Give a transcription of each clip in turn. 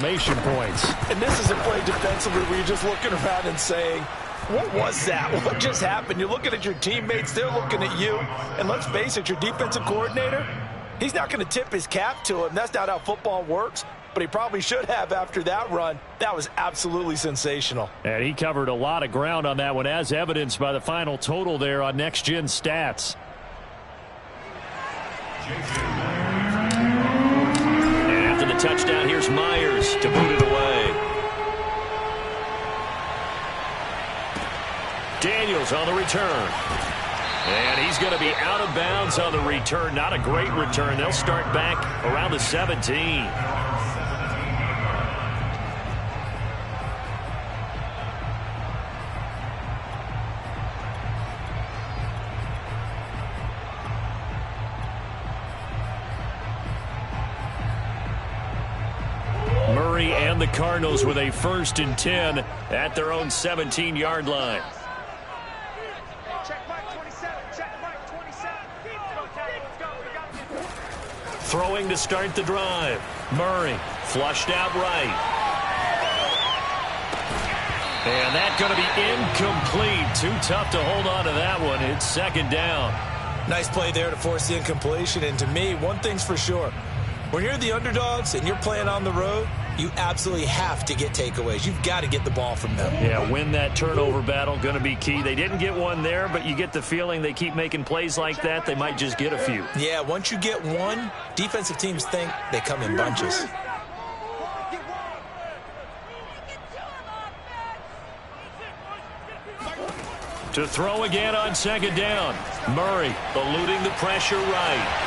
Points. And this isn't played defensively where you're just looking around and saying, what was that? What just happened? You're looking at your teammates, they're looking at you. And let's face it, your defensive coordinator, he's not going to tip his cap to him. That's not how football works. But he probably should have after that run. That was absolutely sensational. And he covered a lot of ground on that one, as evidenced by the final total there on Next Gen Stats. And after the touchdown, here's Myers to boot it away. Daniels on the return. And he's going to be out of bounds on the return. Not a great return. They'll start back around the 17. Murray and the Cardinals with a 1st and 10 at their own 17-yard line. Throwing to start the drive. Murray flushed out right. And that's going to be incomplete. Too tough to hold on to that one. It's 2nd down. Nice play there to force the incompletion. And to me, one thing's for sure. When you're the underdogs and you're playing on the road, you absolutely have to get takeaways. You've got to get the ball from them. Yeah, win that turnover battle, going to be key. They didn't get one there, but you get the feeling they keep making plays like that, they might just get a few. Yeah, once you get one, defensive teams think they come in bunches. To throw again on 2nd down. Murray eluding the pressure right.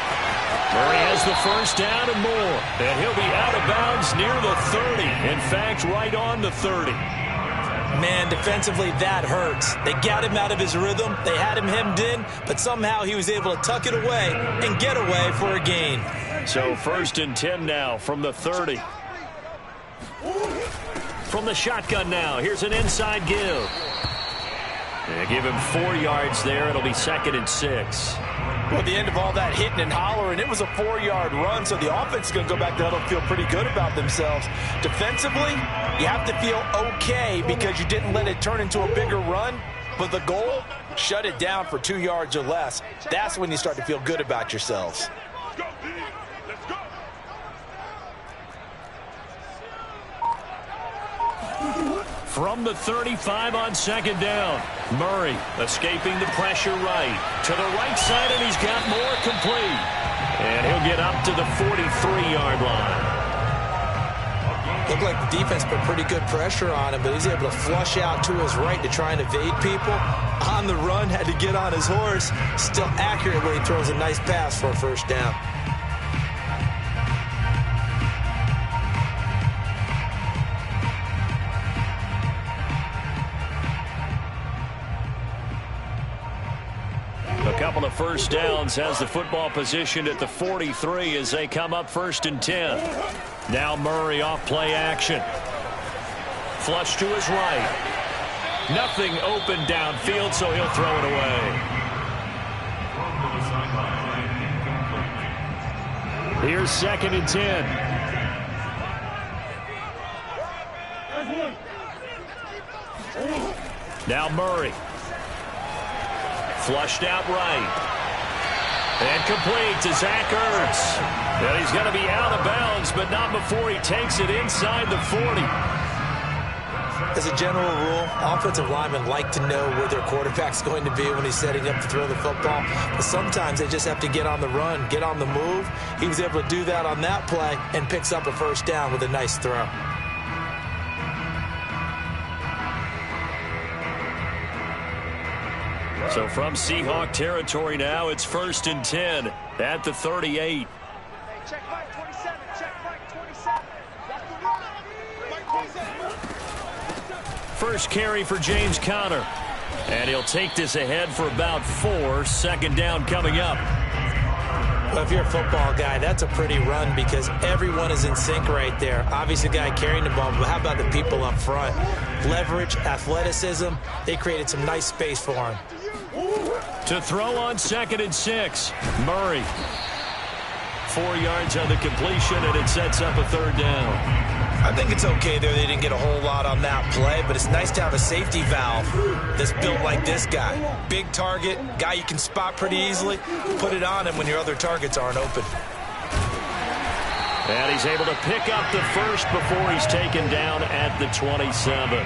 Murray has the 1st down and more. And he'll be out of bounds near the 30. In fact, right on the 30. Man, defensively, that hurts. They got him out of his rhythm. They had him hemmed in, but somehow he was able to tuck it away and get away for a gain. So 1st and 10 now from the 30. From the shotgun now, here's an inside give. They give him 4 yards there. It'll be 2nd and 6. Well, at the end of all that hitting and hollering, it was a 4-yard run, so the offense is going to go back to huddle and feel pretty good about themselves. Defensively, you have to feel okay because you didn't let it turn into a bigger run, but the goal, shut it down for 2 yards or less. That's when you start to feel good about yourselves. From the 35 on 2nd down. Murray escaping the pressure right. To the right side, and he's got more complete. And he'll get up to the 43-yard line. Looked like the defense put pretty good pressure on him, but he's able to flush out to his right to try and evade people. On the run, had to get on his horse. Still accurately throws a nice pass for a 1st down. A couple of 1st downs has the football positioned at the 43 as they come up 1st and 10. Now Murray off play action. Flush to his right. Nothing open downfield, so he'll throw it away. Here's 2nd and 10. Now Murray. Flushed out right. And complete to Zach Ertz. And he's going to be out of bounds, but not before he takes it inside the 40. As a general rule, offensive linemen like to know where their quarterback's going to be when he's setting up to throw the football. But sometimes they just have to get on the run, get on the move. He was able to do that on that play and picks up a 1st down with a nice throw. So from Seahawk territory now, it's 1st and 10 at the 38. Check Mike 27. Check Mike 27. First carry for James Conner. And he'll take this ahead for about 4. 2nd down coming up. Well, if you're a football guy, that's a pretty run because everyone is in sync right there. Obviously, the guy carrying the ball, but how about the people up front? Leverage, athleticism, they created some nice space for him. To throw on 2nd and 6. Murray. 4 yards on the completion, and it sets up a 3rd down. I think it's okay there. They didn't get a whole lot on that play, but it's nice to have a safety valve that's built like this guy. Big target, guy you can spot pretty easily. Put it on him when your other targets aren't open. And he's able to pick up the first before he's taken down at the 27.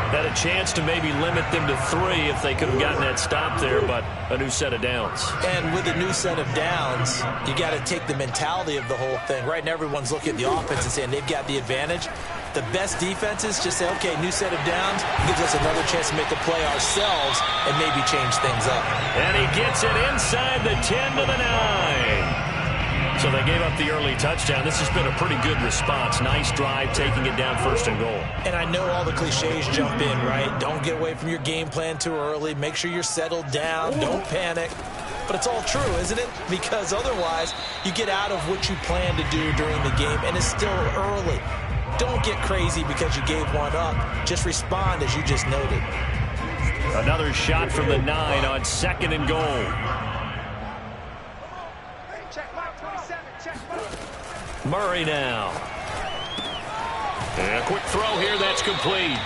Had a chance to maybe limit them to 3 if they could have gotten that stop there, but a new set of downs. And with a new set of downs, you got to take the mentality of the whole thing. Right now, everyone's looking at the offense and saying they've got the advantage. The best defenses just say, okay, new set of downs gives us another chance to make a play ourselves and maybe change things up. And he gets it inside the 10 to the 9. So they gave up the early touchdown. This has been a pretty good response. Nice drive, taking it down 1st and goal. And I know all the cliches jump in, right? Don't get away from your game plan too early. Make sure you're settled down. Don't panic. But it's all true, isn't it? Because otherwise, you get out of what you plan to do during the game, and it's still early. Don't get crazy because you gave one up. Just respond as you just noted. Another shot from the 9 on 2nd and goal. Murray now. And a quick throw here, that's complete.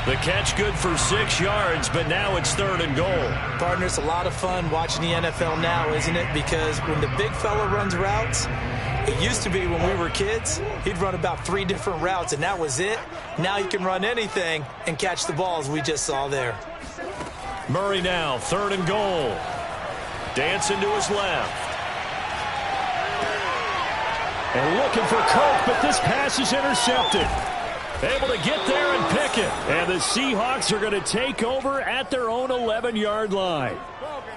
The catch good for 6 yards, but now it's 3rd and goal. Partner, it's a lot of fun watching the NFL now, isn't it? Because when the big fella runs routes, it used to be when we were kids, he'd run about 3 different routes, and that was it. Now he can run anything and catch the balls we just saw there. Murray now, 3rd and goal. Dancing to his left. And looking for Coke, but this pass is intercepted. Able to get there and pick it. And the Seahawks are going to take over at their own 11-yard line.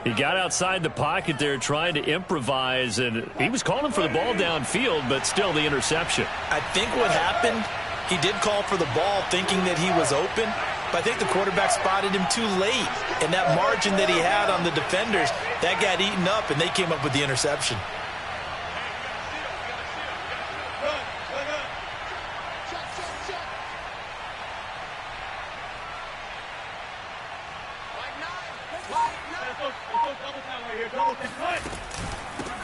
He got outside the pocket there trying to improvise, and he was calling for the ball downfield, but still the interception. I think what happened, he did call for the ball thinking that he was open, but I think the quarterback spotted him too late. And that margin that he had on the defenders, that got eaten up, and they came up with the interception.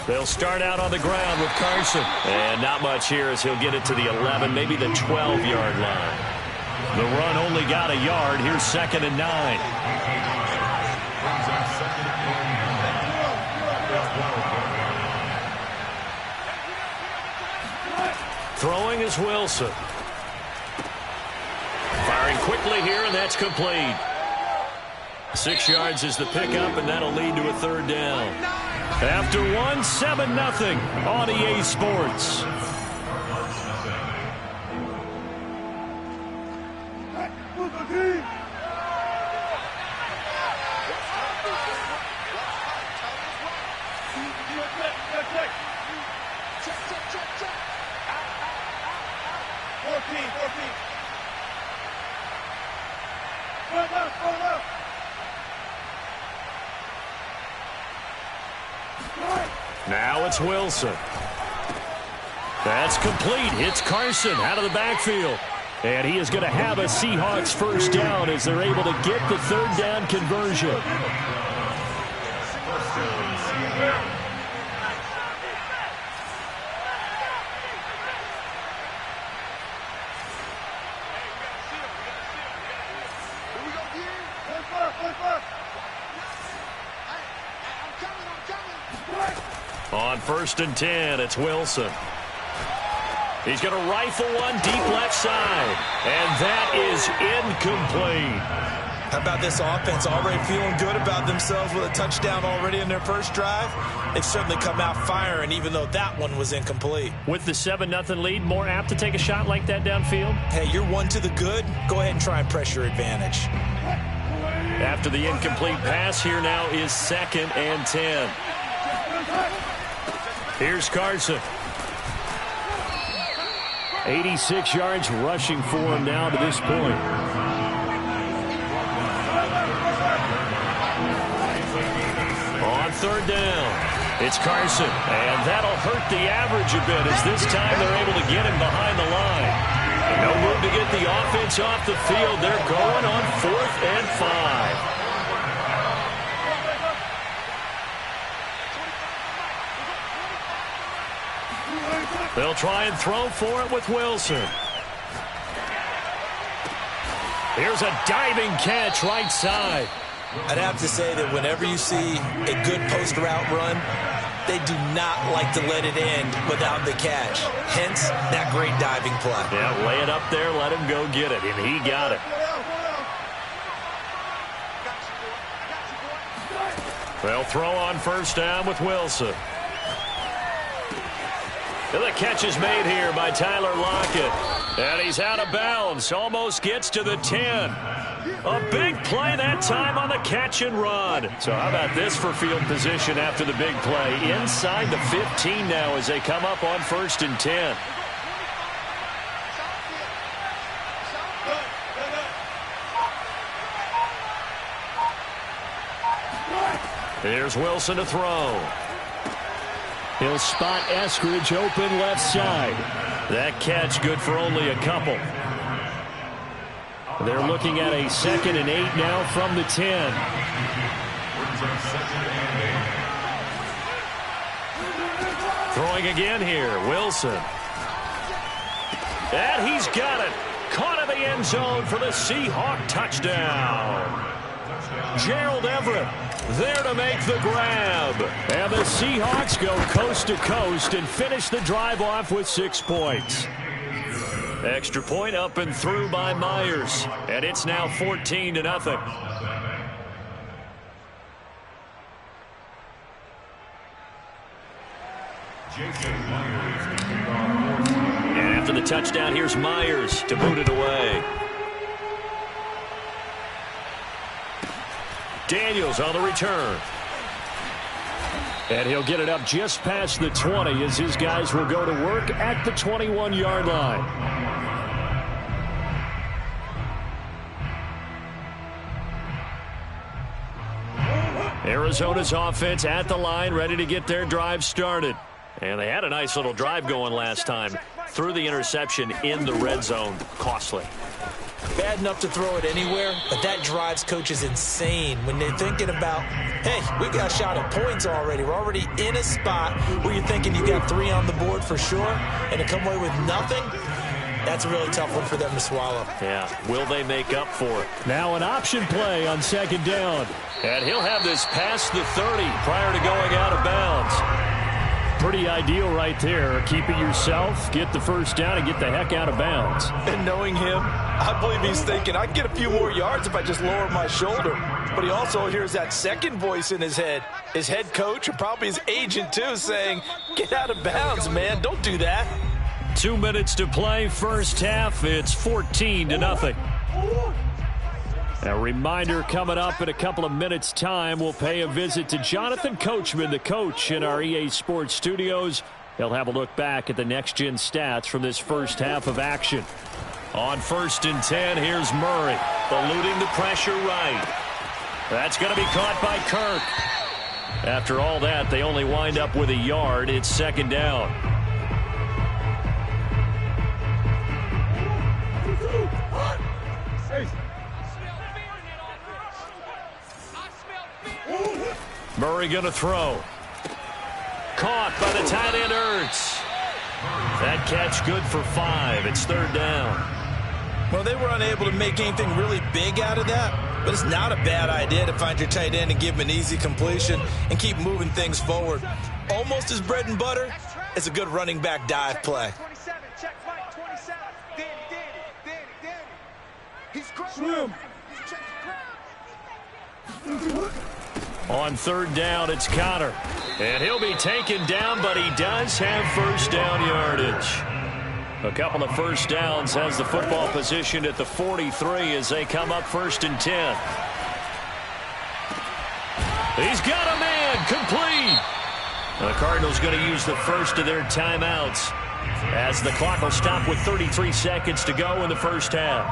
They'll start out on the ground with Carson. And not much here as he'll get it to the 11, maybe the 12-yard line. The run only got a yard. Here's 2nd and 9. Throwing is Wilson. Firing quickly here, and that's complete. 6 yards is the pickup, and that'll lead to a 3rd down. After 7-0 on EA Sports. Now it's Wilson. That's complete. It's Carson out of the backfield. And he is going to have a Seahawks 1st down as they're able to get the 3rd down conversion. On 1st and 10, it's Wilson. He's going to rifle one deep left side. And that is incomplete. How about this offense already feeling good about themselves with a touchdown already in their first drive? They've certainly come out firing, even though that one was incomplete. With the 7-0 lead, more apt to take a shot like that downfield? Hey, you're 1 to the good. Go ahead and try and press your advantage. After the incomplete pass, here now is 2nd and 10. Here's Carson. 86 yards rushing for him now to this point. On 3rd down, it's Carson. And that'll hurt the average a bit as this time they're able to get him behind the line. And no room to get the offense off the field. They're going on 4th and 5. They'll try and throw for it with Wilson. Here's a diving catch right side. I'd have to say that whenever you see a good post route run, they do not like to let it end without the catch. Hence, that great diving play. Yeah, lay it up there, let him go get it, and he got it. They'll throw on first down with Wilson. And the catch is made here by Tyler Lockett. And he's out of bounds. Almost gets to the 10. A big play that time on the catch and run. So how about this for field position after the big play? Inside the 15 now as they come up on first and 10. Here's Wilson to throw. He'll spot Eskridge open left side. That catch good for only a couple. They're looking at a 2nd and 8 now from the 10. Throwing again here, Wilson. And he's got it. Caught in the end zone for the Seahawk touchdown. Gerald Everett there to make the grab. And the Seahawks go coast to coast and finish the drive off with 6 points. Extra point up and through by Myers. And it's now 14-0. And after the touchdown, here's Myers to boot it away. Daniels on the return. And he'll get it up just past the 20 as his guys will go to work at the 21-yard line. Arizona's offense at the line, ready to get their drive started. And they had a nice little drive going last time. Threw the interception in the red zone. Costly. Bad enough to throw it anywhere, but that drives coaches insane when they're thinking about, hey, we got a shot at points already. We're already in a spot where you're thinking you got 3 on the board for sure, and to come away with nothing, that's a really tough one for them to swallow. Yeah, will they make up for it? Now an option play on 2nd down. And he'll have this past the 30 prior to going out of bounds. Pretty ideal right there. Keep it yourself, get the first down, and get the heck out of bounds. And knowing him, I believe he's thinking, I can get a few more yards if I just lower my shoulder. But he also hears that second voice in his head. His head coach and probably his agent, too, saying, get out of bounds, man. Don't do that. 2 minutes to play, first half. It's 14-0. A reminder coming up in a couple of minutes' time. We'll pay a visit to Jonathan Coachman, the coach in our EA Sports studios. He'll have a look back at the next-gen stats from this first half of action. On first and 10, here's Murray, eluding the pressure right. That's going to be caught by Kirk. After all that, they only wind up with a yard. It's 2nd down. Murray going to throw. Caught by the tight end, Ertz. That catch good for 5. It's 3rd down. Well, they were unable to make anything really big out of that, but it's not a bad idea to find your tight end and give him an easy completion and keep moving things forward. Almost his bread and butter is a good running back dive play. 27, check Mike, 27. Danny. He's great. Swim. On 3rd down, it's Connor. And he'll be taken down, but he does have first down yardage. A couple of first downs has the football positioned at the 43 as they come up 1st and 10. He's got a man, complete. The Cardinals going to use the first of their timeouts as the clock will stop with 33 seconds to go in the first half.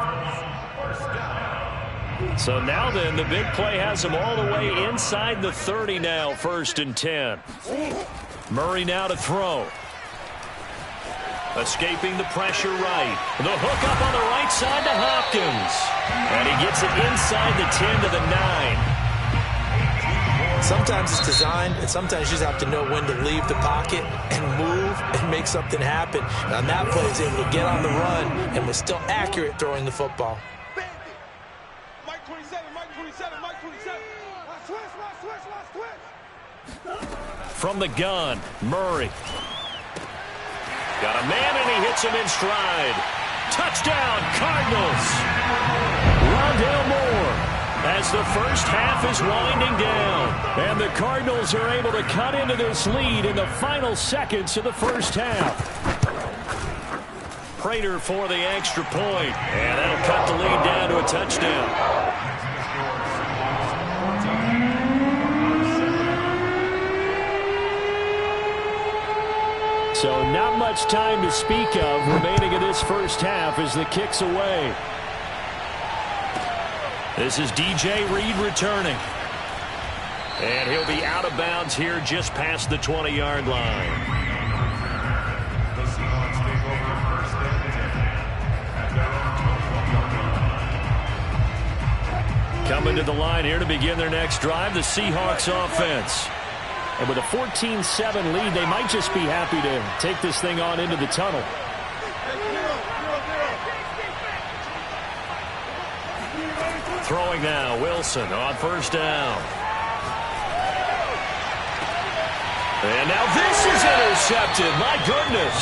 So now then, the big play has them all the way inside the 30 now, 1st and 10. Murray now to throw. Escaping the pressure right. The hook up on the right side to Hopkins. And he gets it inside the 10 to the 9. Sometimes it's designed, and sometimes you just have to know when to leave the pocket and move and make something happen. And on that play, he's able to get on the run and was still accurate throwing the football. From the gun, Murray. Got a man, and he hits him in stride. Touchdown, Cardinals. Rondale Moore as the first half is winding down. And the Cardinals are able to cut into this lead in the final seconds of the first half. Prater for the extra point. And that'll cut the lead down to a touchdown. So not much time to speak of remaining in this first half as the kick's away. This is DJ Reed returning. And he'll be out of bounds here just past the 20-yard line. Coming to the line here to begin their next drive, the Seahawks offense. And with a 14-7 lead, they might just be happy to take this thing on into the tunnel. Throwing now, Wilson on first down. And now this is intercepted. My goodness.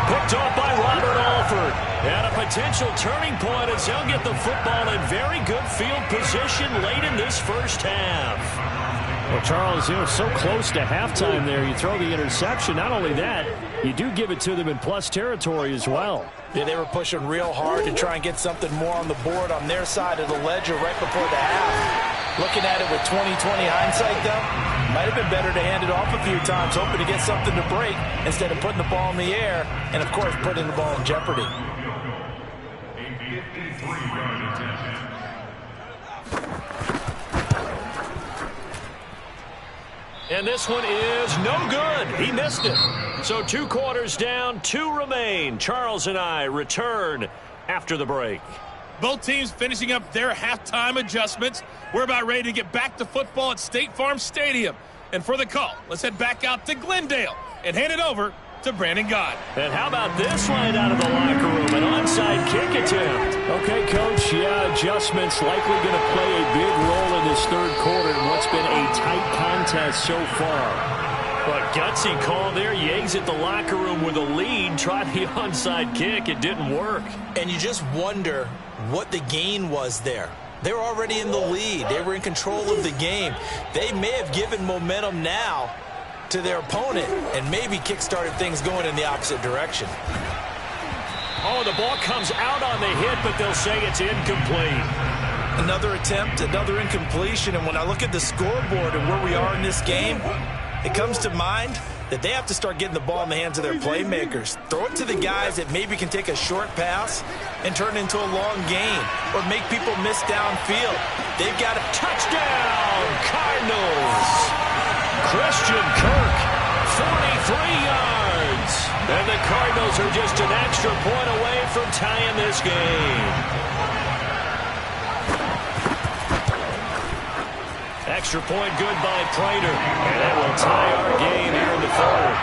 Picked off by Robert Alford. And a potential turning point as they'll get the football in very good field position late in this first half. Well, Charles, so close to halftime there. You throw the interception. Not only that, you do give it to them in plus territory as well. Yeah, they were pushing real hard to try and get something more on the board on their side of the ledger right before the half. Looking at it with 20/20 hindsight, though, might have been better to hand it off a few times, hoping to get something to break instead of putting the ball in the air and, of course, putting the ball in jeopardy. And this one is no good. He missed it. So 2 quarters down, 2 remain. Charles and I return after the break. Both teams finishing up their halftime adjustments. We're about ready to get back to football at State Farm Stadium. And for the call, let's head back out to Glendale and hand it over to Brandon Gott. And how about this line out of the locker room? An onside kick attempt. Okay, Coach, adjustments likely going to play a big role in this third quarter in what's been a tight contest so far. But gutsy call there. You exit the locker room with a lead. Try the onside kick. It didn't work. And you just wonder what the gain was there. They were already in the lead. They were in control of the game. They may have given momentum now to their opponent and maybe kick-started things going in the opposite direction. Oh, the ball comes out on the hit, but they'll say it's incomplete. Another attempt, another incompletion, and when I look at the scoreboard and where we are in this game, it comes to mind that they have to start getting the ball in the hands of their playmakers. Throw it to the guys that maybe can take a short pass and turn it into a long gain or make people miss downfield. They've got a touchdown, Cardinals. Christian Kirk, 43 yards. And the Cardinals are just an extra point away from tying this game. Extra point good by Prater. And that will tie our game here in the third.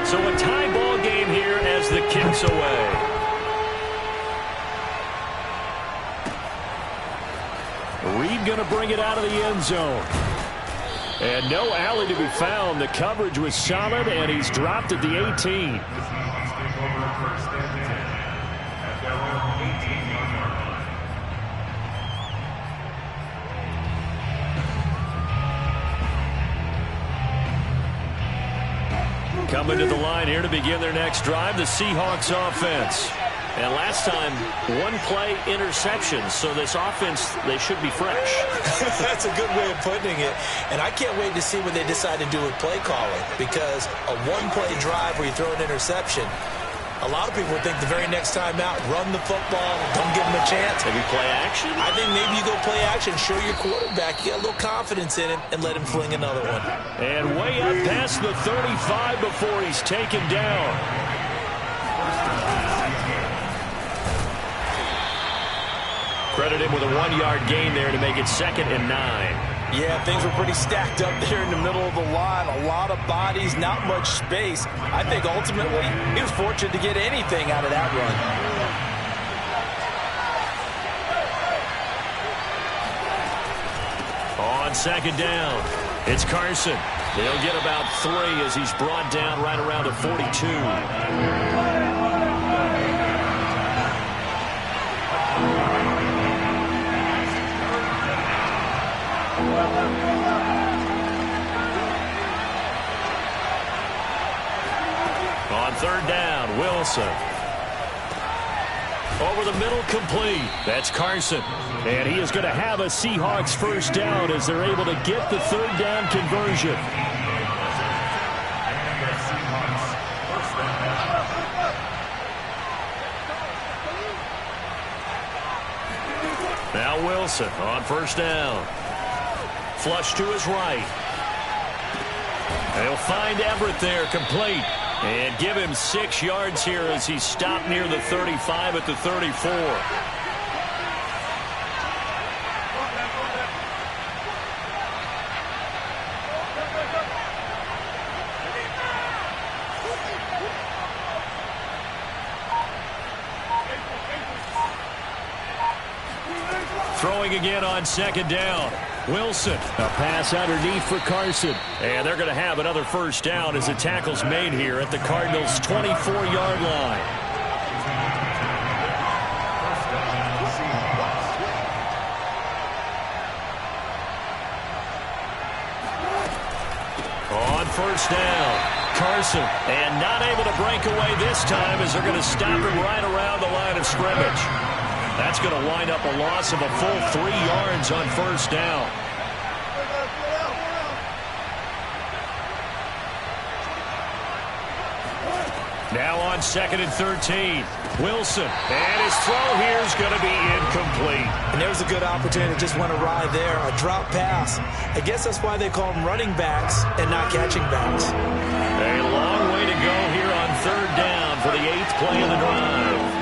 So a tie ball game here as the kick's away. Reed going to bring it out of the end zone. And no alley to be found. The coverage was solid, and he's dropped at the 18. Coming to the line here to begin their next drive, the Seahawks offense. And last time, 1-play interception. So this offense, they should be fresh. That's a good way of putting it. And I can't wait to see what they decide to do with play calling. Because a 1-play drive where you throw an interception, a lot of people think the very next time out, run the football, don't give them a chance. Maybe play action? I think maybe you go play action, show your quarterback, you get a little confidence in him, and let him fling another one. And way up past the 35 before he's taken down. Credit him with a 1-yard gain there to make it 2nd and 9. Yeah, things were pretty stacked up there in the middle of the line. A lot of bodies, not much space. I think ultimately he was fortunate to get anything out of that run. On second down, it's Carson. He'll get about 3 as he's brought down right around the 42. On third down, Wilson. Over the middle, complete. That's Carson. And he is going to have a Seahawks first down as they're able to get the third down conversion. Now Wilson on first down. Flush to his right. They'll find Everett there, complete. And give him 6 yards here as he stopped near the 35 at the 34. Throwing again on second down. Wilson, a pass underneath for Carson. And they're going to have another first down as the tackle's made here at the Cardinals' 24-yard line. On first down, Carson. And not able to break away this time as they're going to stop him right around the line of scrimmage. That's going to wind up a loss of a full 3 yards on first down. Now on second and 13, Wilson. And his throw here is going to be incomplete. And there's a good opportunity to just went awry there, a drop pass. I guess that's why they call them running backs and not catching backs. A long way to go here on third down for the 8th play of the drive.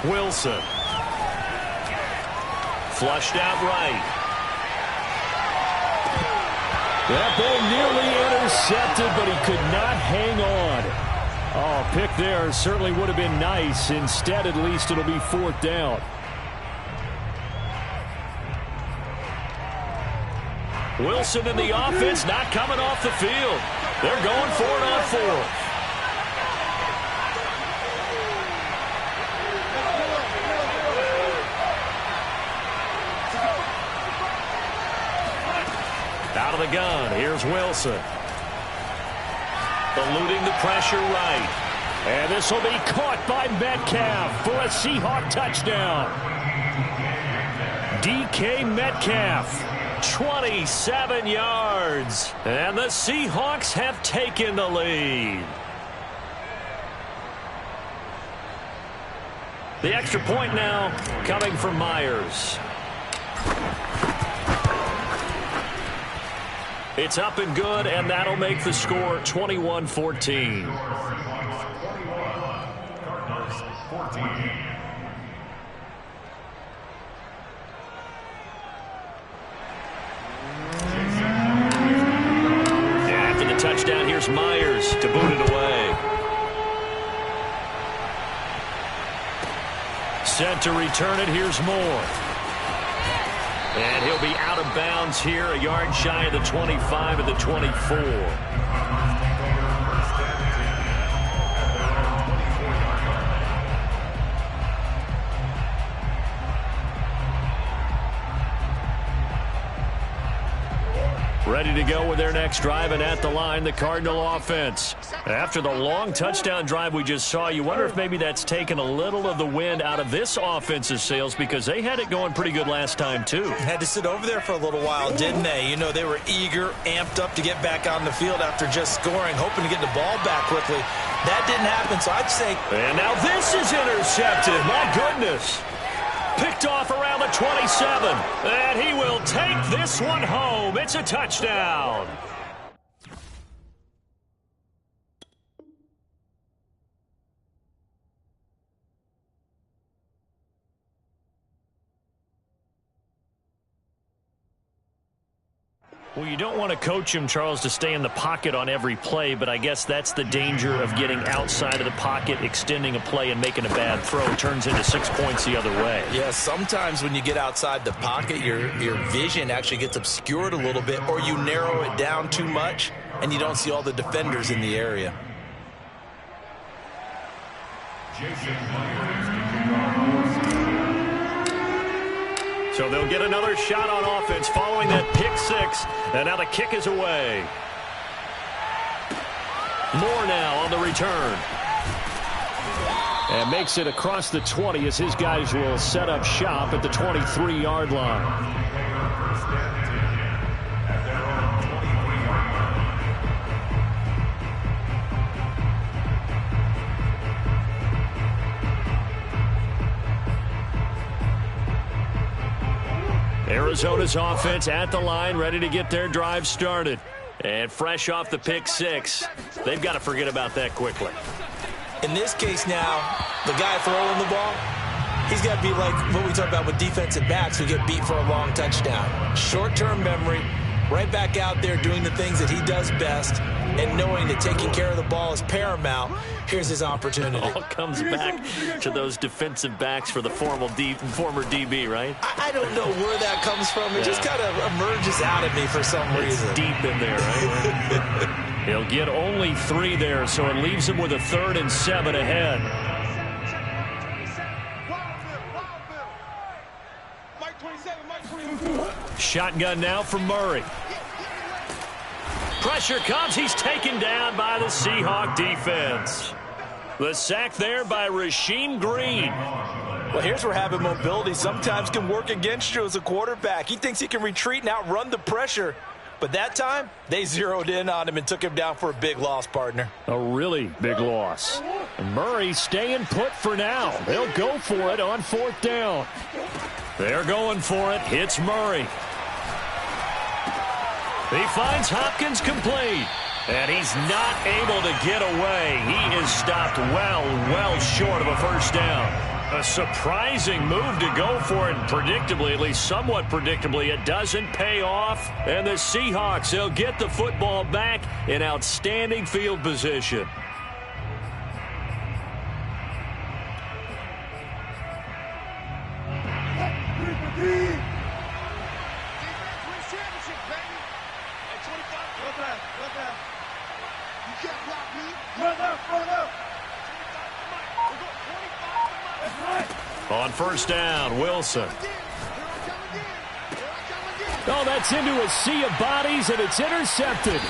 Wilson. Flushed out right. That ball nearly intercepted, but he could not hang on. Oh, pick there certainly would have been nice. Instead, at least it'll be 4th down. Wilson and the offense not coming off the field. They're going for it on 4th. Out of the gun, here's Wilson. Eluding the pressure right. And this will be caught by Metcalf for a Seahawk touchdown. DK Metcalf, 27 yards. And the Seahawks have taken the lead. The extra point now coming from Myers. It's up and good, and that'll make the score 21-14. After the touchdown, here's Myers to boot it away. Set to return it, here's Moore. And he'll be out of bounds here, a yard shy of the 25 and the 24. Ready to go with their next drive, and at the line, the Cardinal offense. After the long touchdown drive we just saw, you wonder if maybe that's taken a little of the wind out of this offense's sails, because they had it going pretty good last time, too. Had to sit over there for a little while, didn't they? You know, they were eager, amped up to get back on the field after just scoring, hoping to get the ball back quickly. That didn't happen, so I'd say... And now this is intercepted. My goodness. Picked off around the 27. And he will take this one home. It's a touchdown. Well, you don't want to coach him, Charles, to stay in the pocket on every play, but I guess that's the danger of getting outside of the pocket, extending a play, and making a bad throw. Turns into 6 points the other way. Yeah, sometimes when you get outside the pocket, your vision actually gets obscured a little bit, or you narrow it down too much, and you don't see all the defenders in the area. So they'll get another shot on offense following that pick six. And now the kick is away. Moore now on the return. And makes it across the 20 as his guys will set up shop at the 23-yard line. Arizona's offense at the line, ready to get their drive started. And fresh off the pick six, they've got to forget about that quickly. In this case now, the guy throwing the ball, he's got to be like what we talk about with defensive backs who get beat for a long touchdown. Short-term memory, right back out there doing the things that he does best, and knowing that taking care of the ball is paramount. Here's his opportunity. It all comes back to those defensive backs for the former DB, right? I don't know where that comes from. It just kind of emerges out of me for some reason. It's deep in there, right? He'll get only 3 there, so it leaves him with a 3rd and 7 ahead. Shotgun now for Murray. Pressure comes. He's taken down by the Seahawk defense. The sack there by Rasheem Green. Well, here's where having mobility sometimes can work against you as a quarterback. He thinks he can retreat and outrun the pressure. But that time, they zeroed in on him and took him down for a big loss, partner. A really big loss. Murray staying put for now. They'll go for it on 4th down. They're going for it. Hits Murray. He finds Hopkins complete. And he's not able to get away. He is stopped well short of a first down. A surprising move to go for it, and predictably, at least somewhat predictably, it doesn't pay off. And the Seahawks, they'll get the football back in outstanding field position. On first down, Wilson. Oh, that's into a sea of bodies, and it's intercepted.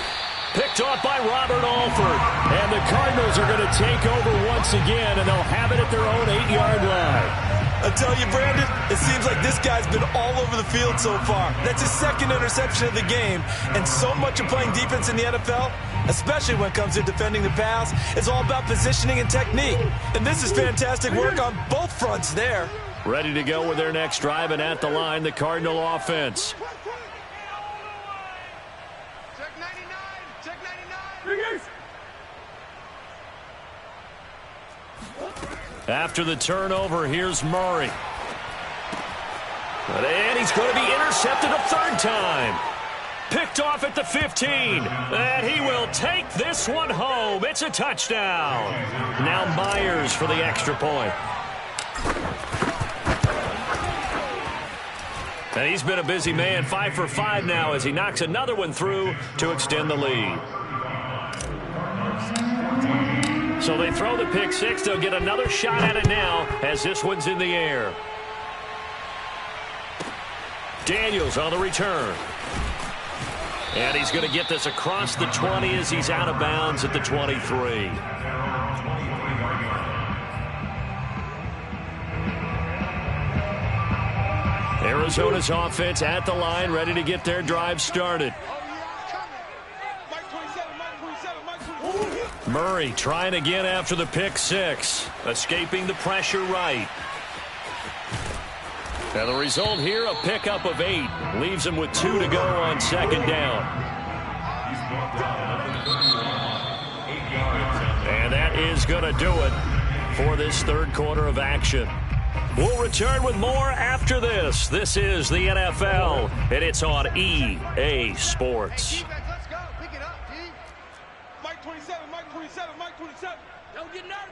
Picked off by Robert Alford. And the Cardinals are going to take over once again, and they'll have it at their own 8-yard line. I tell you, Brandon, it seems like this guy's been all over the field so far. That's his 2nd interception of the game. And so much of playing defense in the NFL, especially when it comes to defending the pass, is all about positioning and technique. And this is fantastic work on both fronts there. Ready to go with their next drive, and at the line, the Cardinal offense. Check 99. Check 99. After the turnover, here's Murray. And he's going to be intercepted a 3rd time. Picked off at the 15. And he will take this one home. It's a touchdown. Now Myers for the extra point. And he's been a busy man, 5 for 5 now as he knocks another one through to extend the lead. So they throw the pick six. They'll get another shot at it now as this one's in the air. Daniels on the return. And he's going to get this across the 20 as he's out of bounds at the 23. Arizona's offense at the line, ready to get their drive started. Murray trying again after the pick six. Escaping the pressure right. And the result here, a pickup of 8. Leaves him with 2 to go on 2nd down. And that is going to do it for this 3rd quarter of action. We'll return with more after this. This is the NFL, and it's on EA Sports. Let's go. Pick it up, D. Mike 27, Mike 27, Mike 27. Don't get nervous.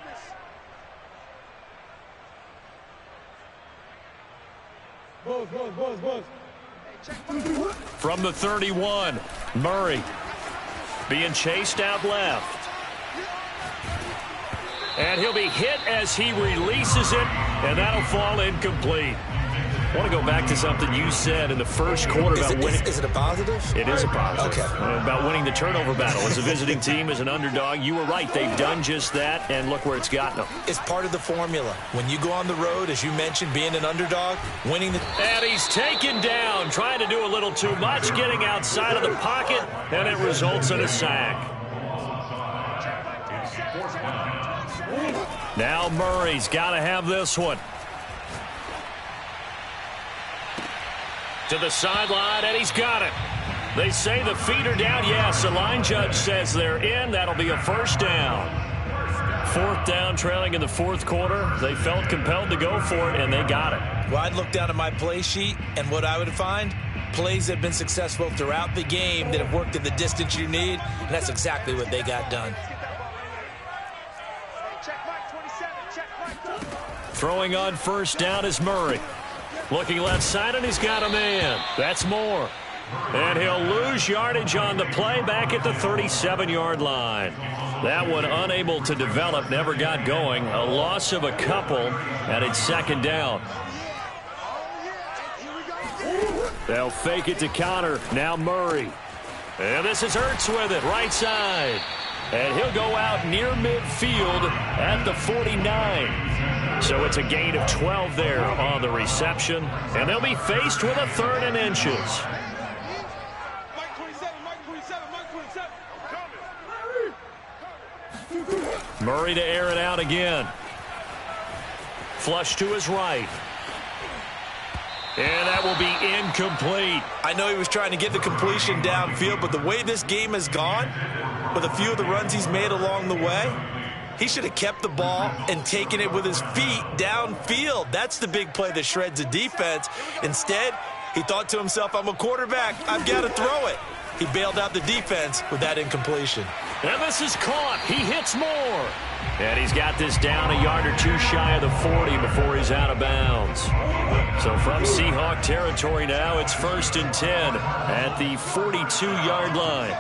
From the 31, Murray being chased out left. And he'll be hit as he releases it, and that'll fall incomplete. I want to go back to something you said in the first quarter about winning. Is it a positive? It is a positive. Okay. About winning the turnover battle. As a visiting team, as an underdog, you were right. They've done just that, and look where it's gotten them. It's part of the formula. When you go on the road, as you mentioned, being an underdog, winning the... And he's taken down, trying to do a little too much, getting outside of the pocket, and it results in a sack. Now Murray's got to have this one. To the sideline, and he's got it. They say the feet are down. Yes, the line judge says they're in. That'll be a first down. Fourth down, trailing in the fourth quarter. They felt compelled to go for it, and they got it. Well, I'd look down at my play sheet, and what I would find, plays that have been successful throughout the game that have worked at the distance you need, and that's exactly what they got done. Throwing on first down is Murray. Looking left side, and he's got a man. That's Moore. And he'll lose yardage on the play back at the 37-yard line. That one unable to develop, never got going. A loss of a couple, and it's second down. They'll fake it to Connor. Now Murray. And this is Ertz with it, right side. And he'll go out near midfield at the 49. So it's a gain of 12 there on the reception. And they'll be faced with a third and inches. Mike 27, Mike 27, Mike 27. Murray to air it out again. Flush to his right. And that will be incomplete. I know he was trying to get the completion downfield, but the way this game has gone, with a few of the runs he's made along the way, he should have kept the ball and taken it with his feet downfield. That's the big play that shreds the defense. Instead, he thought to himself, I'm a quarterback. I've got to throw it. He bailed out the defense with that incompletion. And this is caught. He hits Moore. And he's got this down a yard or two shy of the 40 before he's out of bounds. So from Seahawk territory now, it's 1st and 10 at the 42-yard line.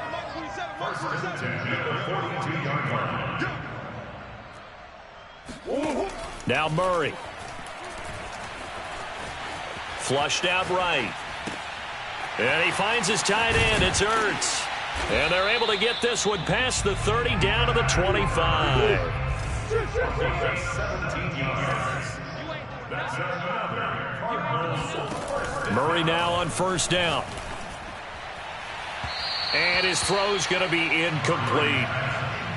Now Murray. Flushed out right. And he finds his tight end. It's Ertz. And they're able to get this one past the 30 down to the 25. Murray now on first down. And his throw's going to be incomplete.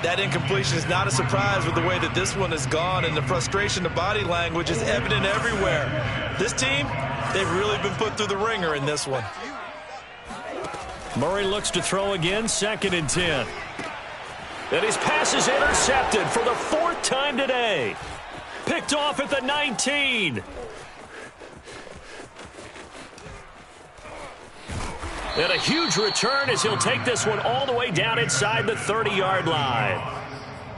That incompletion is not a surprise with the way that this one has gone, and the frustration, the body language is evident everywhere. This team, they've really been put through the ringer in this one. Murray looks to throw again, 2nd and 10. And his pass is intercepted for the 4th time today. Picked off at the 19. And a huge return as he'll take this one all the way down inside the 30-yard line.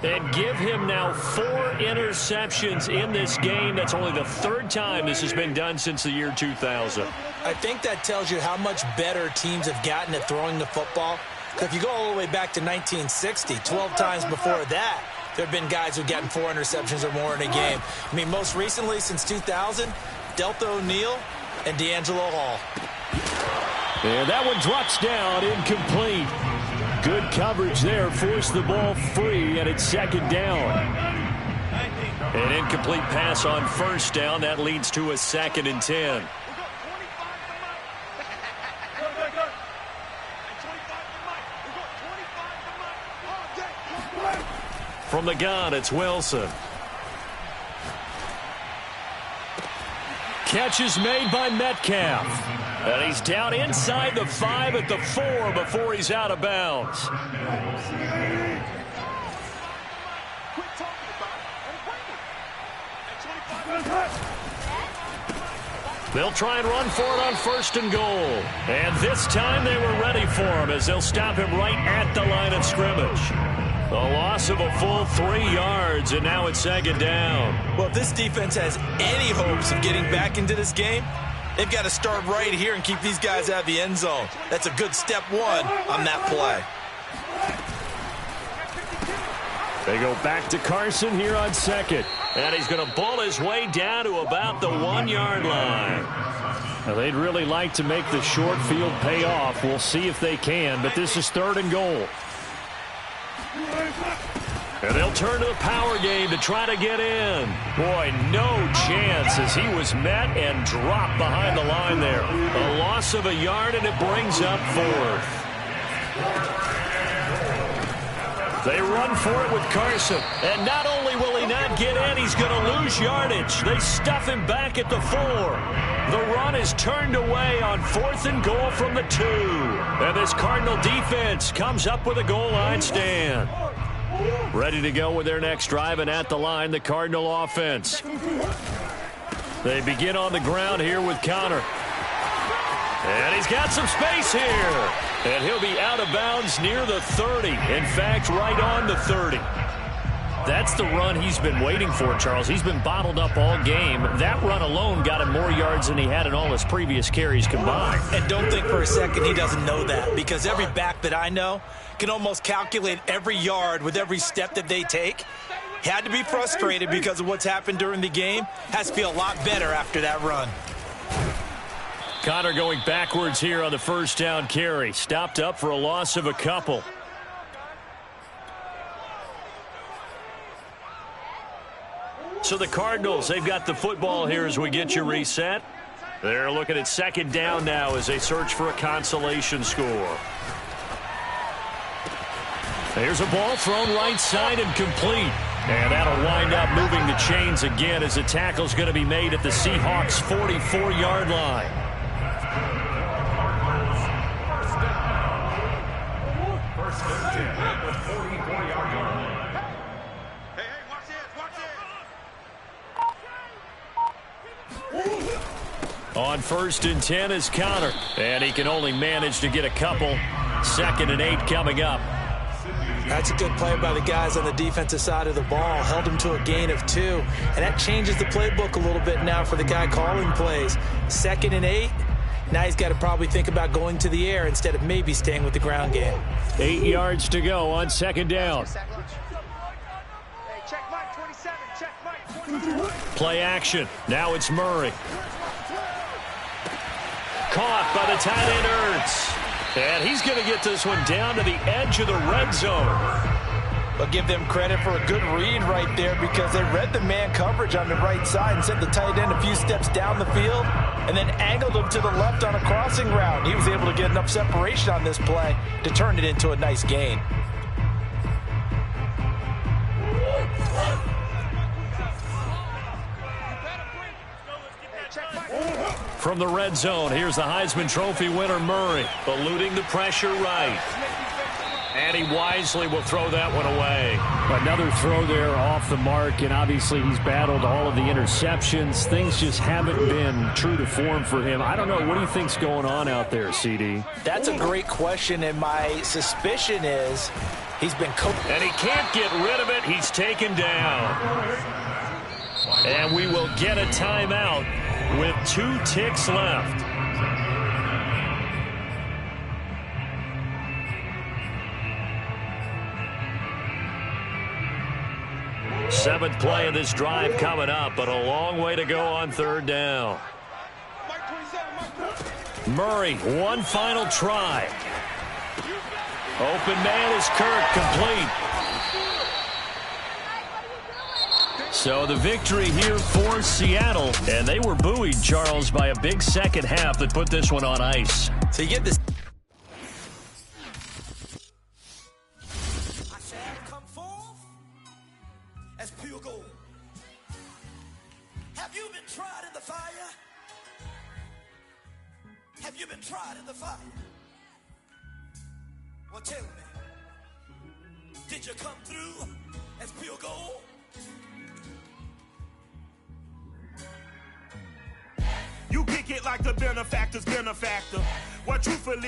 And give him now 4 interceptions in this game. That's only the 3rd time this has been done since the year 2000. I think that tells you how much better teams have gotten at throwing the football. If you go all the way back to 1960, 12 times before that, there have been guys who've gotten 4 interceptions or more in a game. I mean, most recently, since 2000, Delta O'Neal and D'Angelo Hall. And that one drops down, incomplete. Good coverage there, forced the ball free, and it's 2nd down. An incomplete pass on first down. That leads to a 2nd and 10. From the gun, it's Wilson. Catch is made by Metcalf. And he's down inside the 5 at the 4 before he's out of bounds. They'll try and run for it on 1st and goal. And this time they were ready for him as they'll stop him right at the line of scrimmage. A loss of a full 3 yards, and now it's 2nd down. Well, if this defense has any hopes of getting back into this game, they've got to start right here and keep these guys out of the end zone. That's a good step 1 on that play. They go back to Carson here on 2nd. And he's going to bull his way down to about the 1-yard line. Now, they'd really like to make the short field pay off. We'll see if they can, but this is 3rd and goal. And they'll turn to the power game to try to get in. Boy, no chance as he was met and dropped behind the line there. A loss of a yard, and it brings up 4th. They run for it with Carson. And not only will he not get in, he's going to lose yardage. They stuff him back at the 4. The run is turned away on 4th and goal from the 2. And this Cardinal defense comes up with a goal line stand. Ready to go with their next drive, and at the line, the Cardinal offense. They begin on the ground here with Connor. And he's got some space here. And he'll be out of bounds near the 30. In fact, right on the 30. That's the run he's been waiting for, Charles. He's been bottled up all game. That run alone got him more yards than he had in all his previous carries combined. And don't think for a second he doesn't know that, because every back that I know can almost calculate every yard with every step that they take. Had to be frustrated because of what's happened during the game. Has to feel a lot better after that run. Connor going backwards here on the 1st down carry. Stopped up for a loss of a couple. So the Cardinals, they've got the football here as we get you reset. They're looking at 2nd down now as they search for a consolation score. There's a ball thrown right side and complete. And that'll wind up moving the chains again as the tackle's going to be made at the Seahawks' 44-yard line. On 1st and 10 is Connor. And he can only manage to get a couple. 2nd and 8 coming up. That's a good play by the guys on the defensive side of the ball. Held him to a gain of 2. And that changes the playbook a little bit now for the guy calling plays. 2nd and 8. Now he's got to probably think about going to the air instead of maybe staying with the ground game. 8 yards to go on 2nd down. Play action. Now it's Murray. Caught by the tight end Ertz. And he's going to get this one down to the edge of the red zone. But give them credit for a good read right there, because they read the man coverage on the right side and sent the tight end a few steps down the field and then angled him to the left on a crossing route. He was able to get enough separation on this play to turn it into a nice gain. From the red zone, here's the Heisman Trophy winner, Murray, eluding the pressure right. And he wisely will throw that one away. Another throw there off the mark, and obviously he's battled all of the interceptions. Things just haven't been true to form for him. I don't know. What do you think's going on out there, CD? That's a great question, and my suspicion is he's been coached. And he can't get rid of it. He's taken down. And we will get a timeout with 2 ticks left. Seventh play of this drive coming up, but a long way to go on 3rd down. Murray, one final try. Open man is Kirk, complete. So the victory here for Seattle, and they were buoyed, Charles, by a big second half that put this one on ice. So you get this. I shall come forth as pure gold. Have you been tried in the fire? Have you been tried in the fire? Well, tell me, did you come through as pure gold? You kick like the benefactor's benefactor. What truthfully